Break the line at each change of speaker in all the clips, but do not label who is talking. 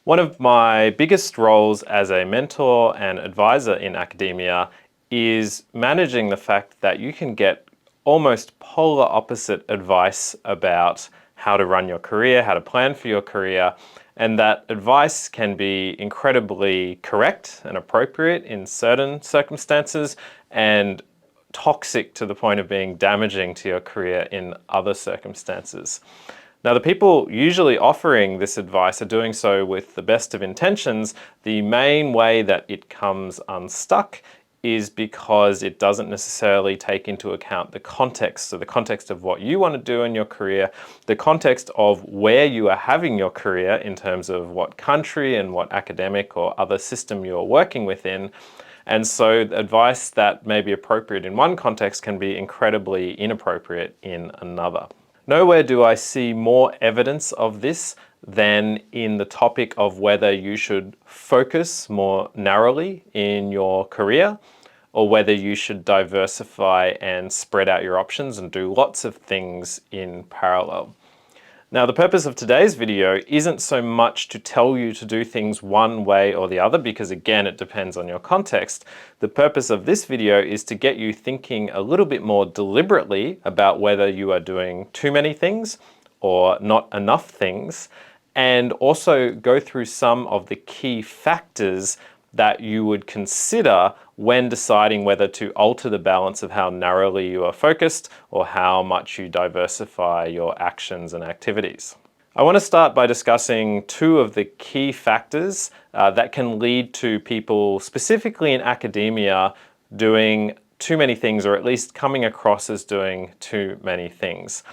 One of my biggest roles as a mentor and advisor in academia is managing the fact that you can get almost polar opposite advice about how to run your career, how to plan for your career, and that advice can be incredibly correct and appropriate in certain circumstances and toxic to the point of being damaging to your career in other circumstances. Now, the people usually offering this advice are doing so with the best of intentions. The main way that it comes unstuck is because it doesn't necessarily take into account the context. So the context of what you want to do in your career, the context of where you are having your career in terms of what country and what academic or other system you're working within. And so advice that may be appropriate in one context can be incredibly inappropriate in another. Nowhere do I see more evidence of this than in the topic of whether you should focus more narrowly in your career or whether you should diversify and spread out your options and do lots of things in parallel. Now, the purpose of today's video isn't so much to tell you to do things one way or the other, because again, it depends on your context. The purpose of this video is to get you thinking a little bit more deliberately about whether you are doing too many things or not enough things, and also go through some of the key factors that you would consider when deciding whether to alter the balance of how narrowly you are focused or how much you diversify your actions and activities. I want to start by discussing two of the key factors that can lead to people, specifically in academia, doing too many things, or at least coming across as doing too many things.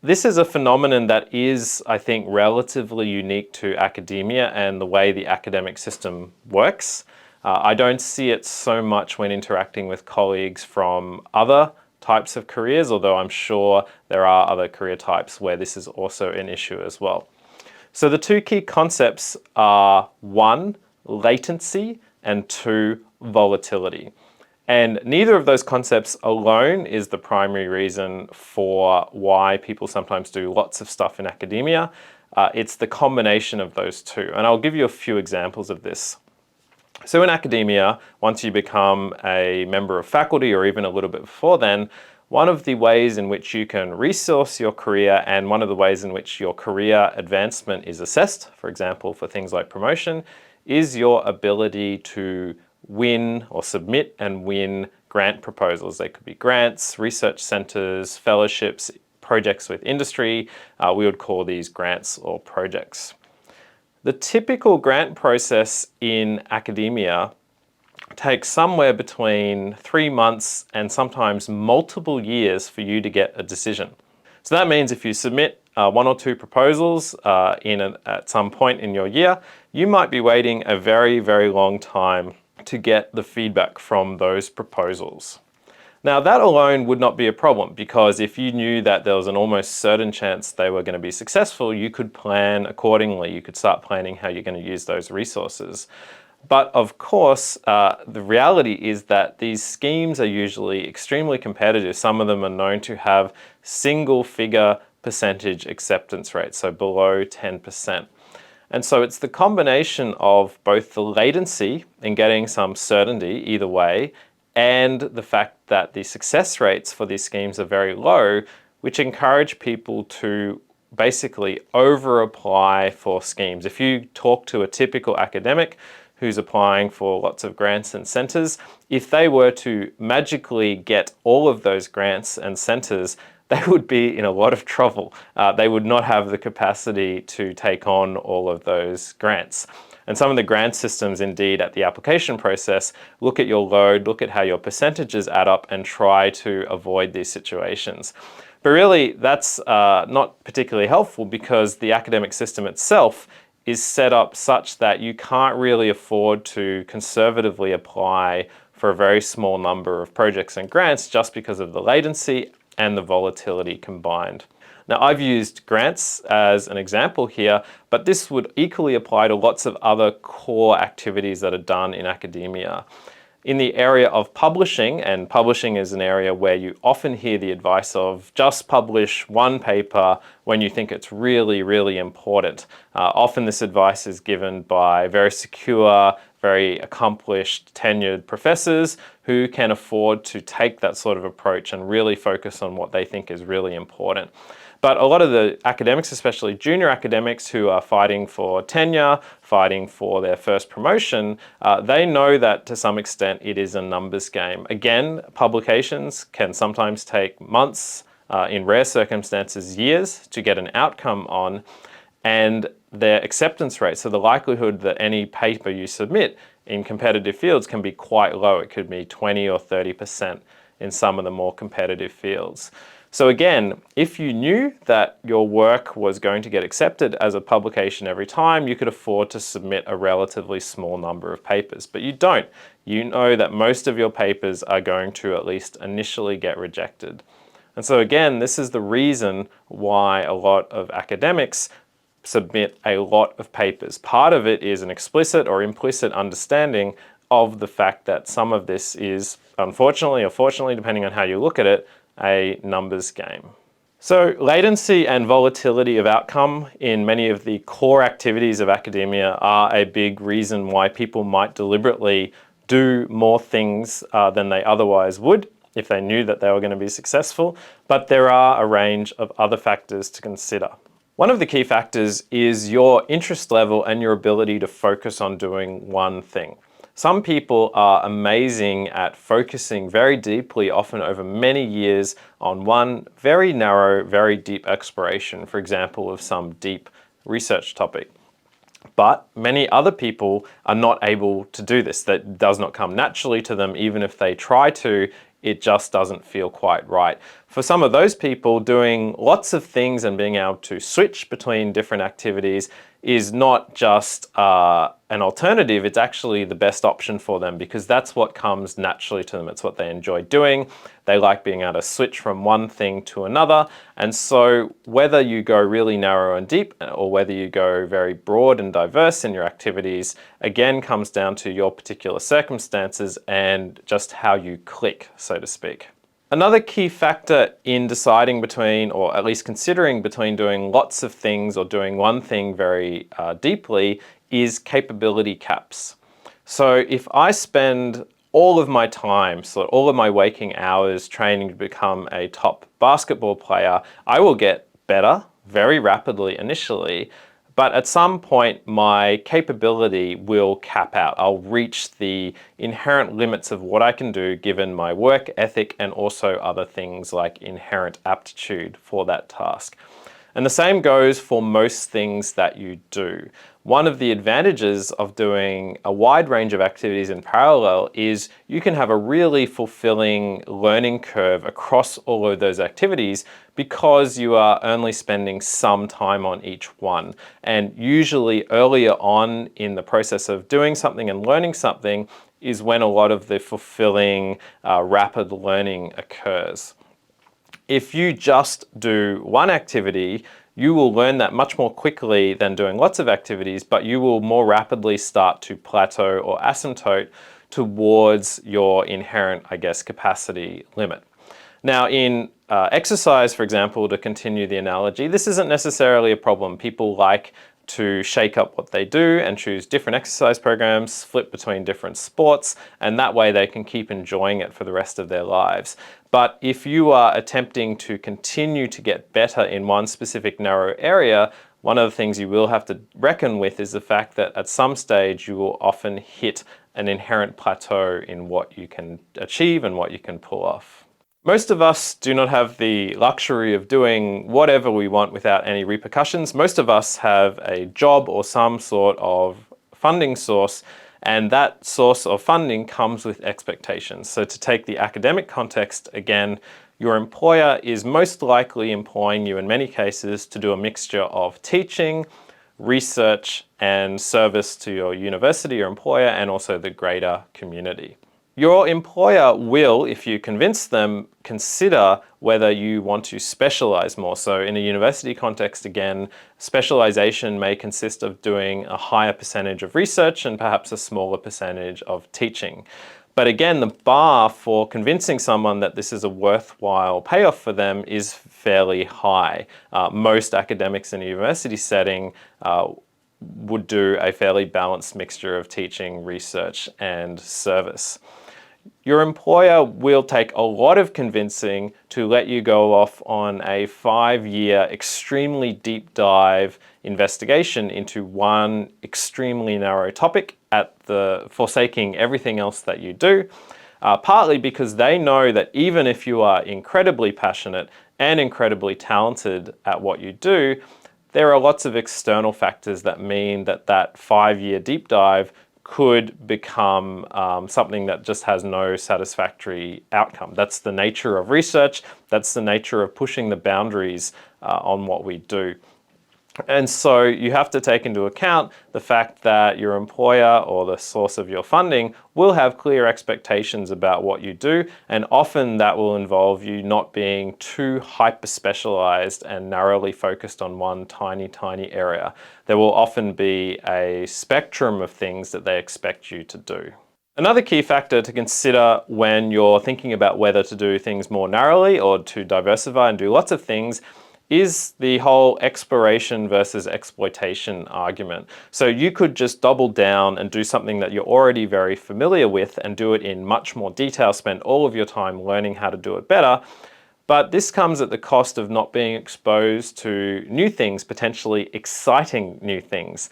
This is a phenomenon that is, I think, relatively unique to academia and the way the academic system works. I don't see it so much when interacting with colleagues from other types of careers, although I'm sure there are other career types where this is also an issue as well. So the two key concepts are 1, latency, and 2, volatility. And neither of those concepts alone is the primary reason for why people sometimes do lots of stuff in academia. It's the combination of those two. And I'll give you a few examples of this. So in academia, once you become a member of faculty or even a little bit before then, one of the ways in which you can resource your career and one of the ways in which your career advancement is assessed, for example, for things like promotion, is your ability to win or submit and win grant proposals. They could be grants, research centers, fellowships, projects with industry. We would call these grants or projects. The typical grant process in academia takes somewhere between 3 months and sometimes multiple years for you to get a decision. So that means if you submit 1 or 2 proposals at some point in your year, you might be waiting a very, very long time to get the feedback from those proposals. Now, that alone would not be a problem, because if you knew that there was an almost certain chance they were going to be successful, you could plan accordingly. You could start planning how you're going to use those resources. But of course, the reality is that these schemes are usually extremely competitive. Some of them are known to have single-figure percentage acceptance rates, so below 10%. And so it's the combination of both the latency in getting some certainty either way, and the fact that the success rates for these schemes are very low, which encourage people to basically over-apply for schemes. If you talk to a typical academic who's applying for lots of grants and centers, if they were to magically get all of those grants and centers, they would be in a lot of trouble. They would not have the capacity to take on all of those grants. And some of the grant systems, indeed, at the application process, look at your load, look at how your percentages add up, and try to avoid these situations. But really, that's not particularly helpful, because the academic system itself is set up such that you can't really afford to conservatively apply for a very small number of projects and grants just because of the latency and the volatility combined. Now, I've used grants as an example here, but this would equally apply to lots of other core activities that are done in academia. In the area of publishing, and publishing is an area where you often hear the advice of just publish one paper when you think it's really, really important. Often this advice is given by very secure, very accomplished, tenured professors who can afford to take that sort of approach and really focus on what they think is really important. But a lot of the academics, especially junior academics who are fighting for tenure, fighting for their first promotion, they know that to some extent it is a numbers game. Again, publications can sometimes take months, in rare circumstances years, to get an outcome on, and their acceptance rate, so the likelihood that any paper you submit in competitive fields can be quite low. It could be 20 or 30% in some of the more competitive fields. So again, if you knew that your work was going to get accepted as a publication every time, you could afford to submit a relatively small number of papers, but you don't. You know that most of your papers are going to at least initially get rejected. And so again, this is the reason why a lot of academics submit a lot of papers. Part of it is an explicit or implicit understanding of the fact that some of this is, unfortunately or fortunately, depending on how you look at it, a numbers game. So latency and volatility of outcome in many of the core activities of academia are a big reason why people might deliberately do more things than they otherwise would if they knew that they were going to be successful. But there are a range of other factors to consider. One of the key factors is your interest level and your ability to focus on doing one thing. Some people are amazing at focusing very deeply, often over many years, on one very narrow, very deep exploration, for example, of some deep research topic. But many other people are not able to do this. That does not come naturally to them. Even if they try to, it just doesn't feel quite right. For some of those people, doing lots of things and being able to switch between different activities is not just an alternative, it's actually the best option for them because that's what comes naturally to them. It's what they enjoy doing. They like being able to switch from one thing to another. And so whether you go really narrow and deep or whether you go very broad and diverse in your activities, again comes down to your particular circumstances and just how you click, so to speak. Another key factor in deciding between, or at least considering between doing lots of things or doing one thing very deeply, is capability caps. So if I spend all of my time, so all of my waking hours training to become a top basketball player, I will get better very rapidly initially, but at some point my capability will cap out. I'll reach the inherent limits of what I can do given my work ethic and also other things like inherent aptitude for that task. And the same goes for most things that you do. One of the advantages of doing a wide range of activities in parallel is you can have a really fulfilling learning curve across all of those activities because you are only spending some time on each one. And usually earlier on in the process of doing something and learning something is when a lot of the fulfilling, rapid learning occurs. If you just do one activity, you will learn that much more quickly than doing lots of activities, but you will more rapidly start to plateau or asymptote towards your inherent, I guess, capacity limit. Now in exercise, for example, to continue the analogy, this isn't necessarily a problem. People like to shake up what they do and choose different exercise programs, flip between different sports, and that way they can keep enjoying it for the rest of their lives. But if you are attempting to continue to get better in one specific narrow area, one of the things you will have to reckon with is the fact that at some stage you will often hit an inherent plateau in what you can achieve and what you can pull off. Most of us do not have the luxury of doing whatever we want without any repercussions. Most of us have a job or some sort of funding source, and that source of funding comes with expectations. So to take the academic context again, your employer is most likely employing you in many cases to do a mixture of teaching, research, and service to your university or employer and also the greater community. Your employer will, if you convince them, consider whether you want to specialize more. So in a university context, again, specialization may consist of doing a higher percentage of research and perhaps a smaller percentage of teaching. But again, the bar for convincing someone that this is a worthwhile payoff for them is fairly high. Most academics in a university setting would do a fairly balanced mixture of teaching, research, and service. Your employer will take a lot of convincing to let you go off on a 5-year, extremely deep dive investigation into one extremely narrow topic at the forsaking everything else that you do, partly because they know that even if you are incredibly passionate and incredibly talented at what you do, there are lots of external factors that mean that that 5-year deep dive could become something that just has no satisfactory outcome. That's the nature of research. That's the nature of pushing the boundaries on what we do. And so you have to take into account the fact that your employer or the source of your funding will have clear expectations about what you do, and often that will involve you not being too hyper-specialized and narrowly focused on one tiny area. There will often be a spectrum of things that they expect you to do. Another key factor to consider when you're thinking about whether to do things more narrowly or to diversify and do lots of things is the whole expiration versus exploitation argument. So you could just double down and do something that you're already very familiar with and do it in much more detail, spend all of your time learning how to do it better. But this comes at the cost of not being exposed to new things, potentially exciting new things.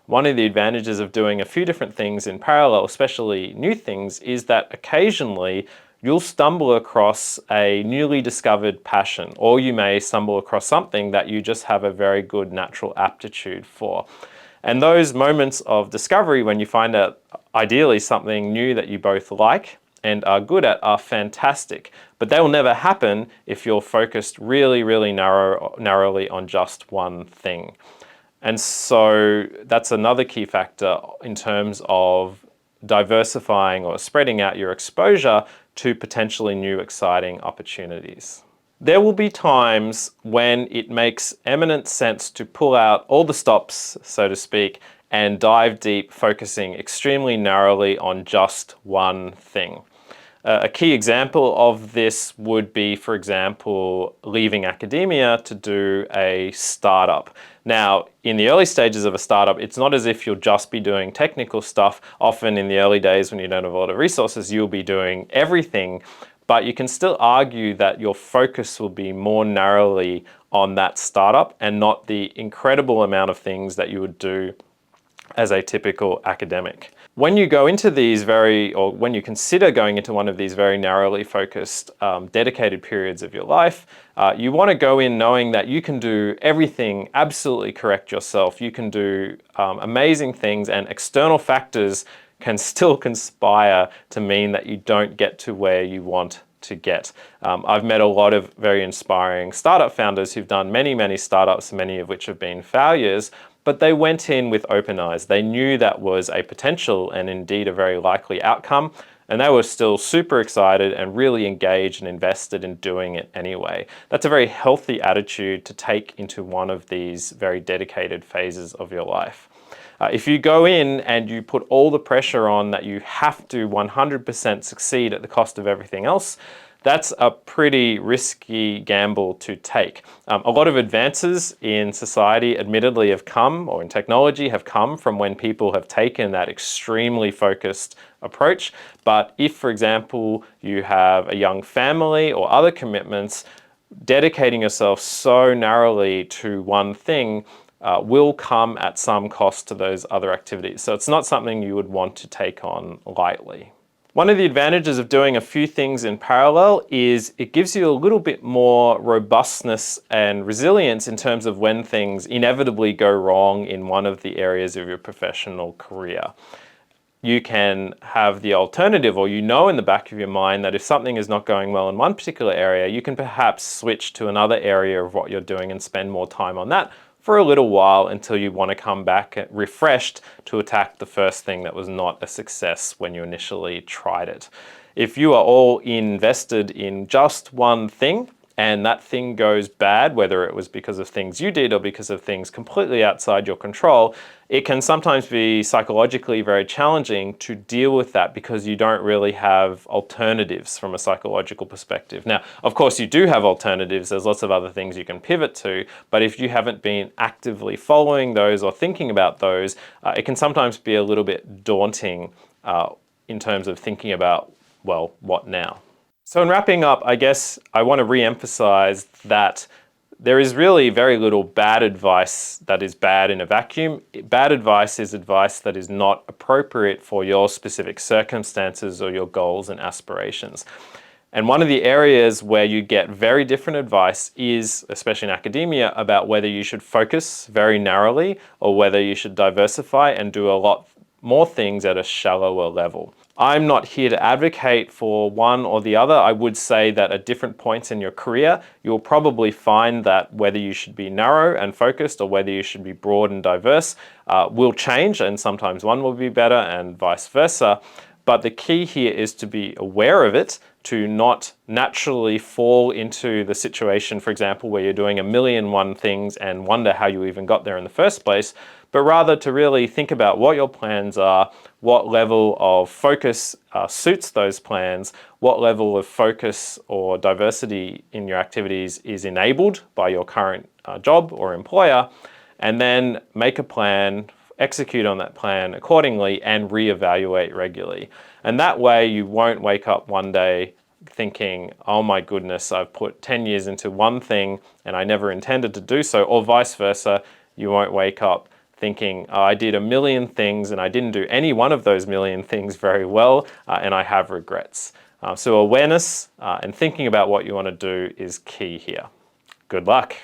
One of the advantages of doing a few different things in parallel, especially new things, is that occasionally you'll stumble across a newly discovered passion, or you may stumble across something that you just have a very good natural aptitude for. And those moments of discovery when you find out ideally something new that you both like and are good at are fantastic. But they will never happen if you're focused really narrowly on just one thing. And so that's another key factor in terms of diversifying or spreading out your exposure to potentially new exciting opportunities. There will be times when it makes eminent sense to pull out all the stops, so to speak, and dive deep, focusing extremely narrowly on just one thing. A key example of this would be, for example, leaving academia to do a startup. Now, in the early stages of a startup, it's not as if you'll just be doing technical stuff. Often in the early days when you don't have a lot of resources, you'll be doing everything, but you can still argue that your focus will be more narrowly on that startup and not the incredible amount of things that you would do as a typical academic. When you go into these when you consider going into one of these very narrowly focused, dedicated periods of your life, you want to go in knowing that you can do everything absolutely correct yourself. You can do amazing things, and external factors can still conspire to mean that you don't get to where you want to get. I've met a lot of very inspiring startup founders who've done many startups, many of which have been failures, but they went in with open eyes. They knew that was a potential and indeed a very likely outcome, and they were still super excited and really engaged and invested in doing it anyway. That's a very healthy attitude to take into one of these very dedicated phases of your life. If you go in and you put all the pressure on that you have to 100% succeed at the cost of everything else, that's a pretty risky gamble to take. A lot of advances in society admittedly have come, or in technology have come from when people have taken that extremely focused approach. But if, for example, you have a young family or other commitments, dedicating yourself so narrowly to one thing will come at some cost to those other activities. So it's not something you would want to take on lightly. One of the advantages of doing a few things in parallel is it gives you a little bit more robustness and resilience in terms of when things inevitably go wrong in one of the areas of your professional career. You can have the alternative, or you know in the back of your mind that if something is not going well in one particular area, you can perhaps switch to another area of what you're doing and spend more time on that for a little while until you want to come back refreshed to attack the first thing that was not a success when you initially tried it. If you are all invested in just one thing, and that thing goes bad, whether it was because of things you did or because of things completely outside your control, it can sometimes be psychologically very challenging to deal with that because you don't really have alternatives from a psychological perspective. Now, of course, you do have alternatives. There's lots of other things you can pivot to, but if you haven't been actively following those or thinking about those, it can sometimes be a little bit daunting in terms of thinking about, well, what now? So in wrapping up, I guess I want to re-emphasize that there is really very little bad advice that is bad in a vacuum. Bad advice is advice that is not appropriate for your specific circumstances or your goals and aspirations. And one of the areas where you get very different advice is, especially in academia, about whether you should focus very narrowly or whether you should diversify and do a lot more things at a shallower level. I'm not here to advocate for one or the other. I would say that at different points in your career, you'll probably find that whether you should be narrow and focused or whether you should be broad and diverse will change, and sometimes one will be better and vice versa. But the key here is to be aware of it, to not naturally fall into the situation, for example, where you're doing 1,000,001 things and wonder how you even got there in the first place, but rather to really think about what your plans are, what level of focus suits those plans, what level of focus or diversity in your activities is enabled by your current job or employer, and then make a plan, execute on that plan accordingly, and reevaluate regularly. And that way you won't wake up one day thinking, oh my goodness, I've put 10 years into one thing and I never intended to do so, or vice versa. You won't wake up thinking, oh, I did 1,000,000 things and I didn't do any one of those 1,000,000 things very well, and I have regrets. So awareness and thinking about what you want to do is key here. Good luck.